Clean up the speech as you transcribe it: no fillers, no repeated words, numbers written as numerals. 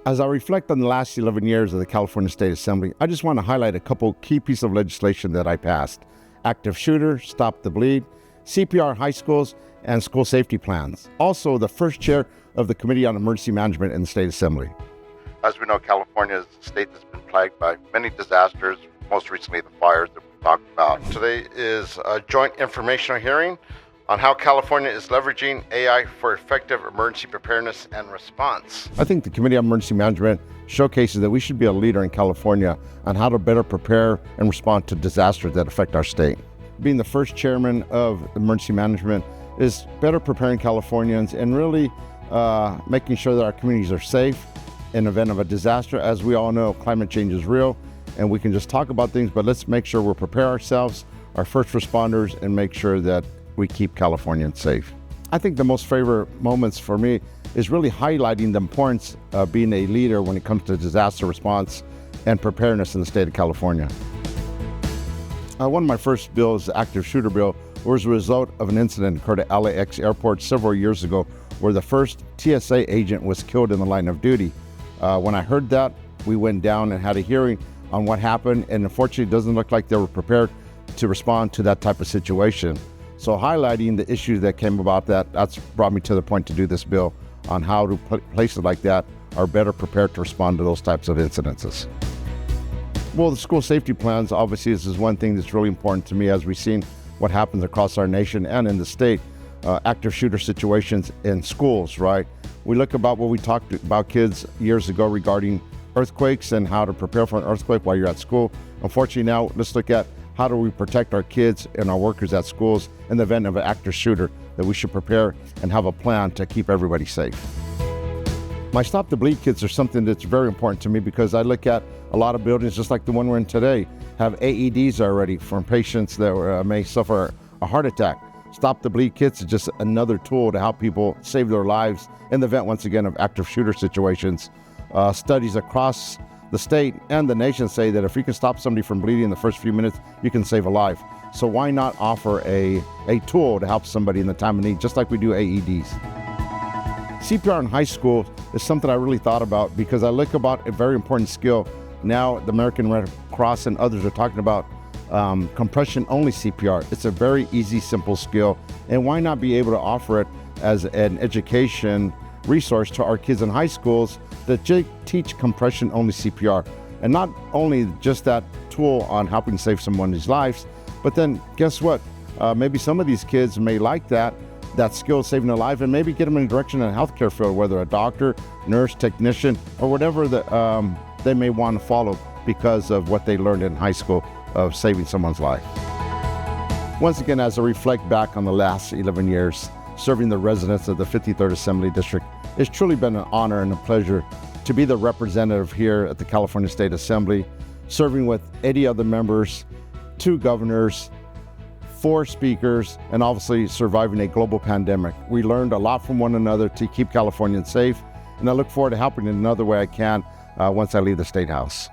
As I reflect on the last 11 years of the California State Assembly, I just want to highlight a couple key pieces of legislation that I passed. Active shooter, stop the bleed, CPR high schools, and school safety plans. Also, the first chair of the Committee on Emergency Management in the State Assembly. As we know, California is a state that's been plagued by many disasters, most recently the fires that we talked about. Today is a joint informational hearing on how California is leveraging AI for effective emergency preparedness and response. I think the Committee on Emergency Management showcases that we should be a leader in California on how to better prepare and respond to disasters that affect our state. Being the first chairman of emergency management is better preparing Californians and really making sure that our communities are safe in the event of a disaster. As we all know, climate change is real and we can just talk about things, but let's make sure we prepare ourselves, our first responders, and make sure that we keep Californians safe. I think the most favorite moments for me is really highlighting the importance of being a leader when it comes to disaster response and preparedness in the state of California. One of my first bills, the active shooter bill, was a result of an incident that occurred at LAX airport several years ago where the first TSA agent was killed in the line of duty. When I heard that, we went down and had a hearing on what happened, and unfortunately it doesn't look like they were prepared to respond to that type of situation. So highlighting the issues that came about that's brought me to the point to do this bill on how to places like that are better prepared to respond to those types of incidences. Well, the school safety plans, obviously, this is one thing that's really important to me as we've seen what happens across our nation and in the state, active shooter situations in schools, right? We look about what we talked about kids years ago regarding earthquakes and how to prepare for an earthquake while you're at school. Unfortunately, now let's look at how do we protect our kids and our workers at schools in the event of an active shooter, that we should prepare and have a plan to keep everybody safe. My Stop the Bleed kits are something that's very important to me because I look at a lot of buildings, just like the one we're in today, have AEDs already for patients that may suffer a heart attack. Stop the Bleed kits is just another tool to help people save their lives in the event, once again, of active shooter situations. Studies across the state and the nation say that if you can stop somebody from bleeding in the first few minutes, you can save a life. So why not offer a tool to help somebody in the time of need, just like we do AEDs? CPR in high school is something I really thought about because I look about a very important skill. Now the American Red Cross and others are talking about compression-only CPR. It's a very easy, simple skill, and why not be able to offer it as an education resource to our kids in high schools that teach compression-only CPR. And not only just that tool on helping save someone's lives, but then guess what? Maybe some of these kids may like that skill of saving a life and maybe get them in a direction in the healthcare field, whether a doctor, nurse, technician, or whatever they may want to follow because of what they learned in high school of saving someone's life. Once again, as I reflect back on the last 11 years, serving the residents of the 53rd Assembly District, it's truly been an honor and a pleasure to be the representative here at the California State Assembly, serving with 80 other members, 2 governors, 4 speakers, and obviously surviving a global pandemic. We learned a lot from one another to keep Californians safe, and I look forward to helping in another way I can once I leave the State House.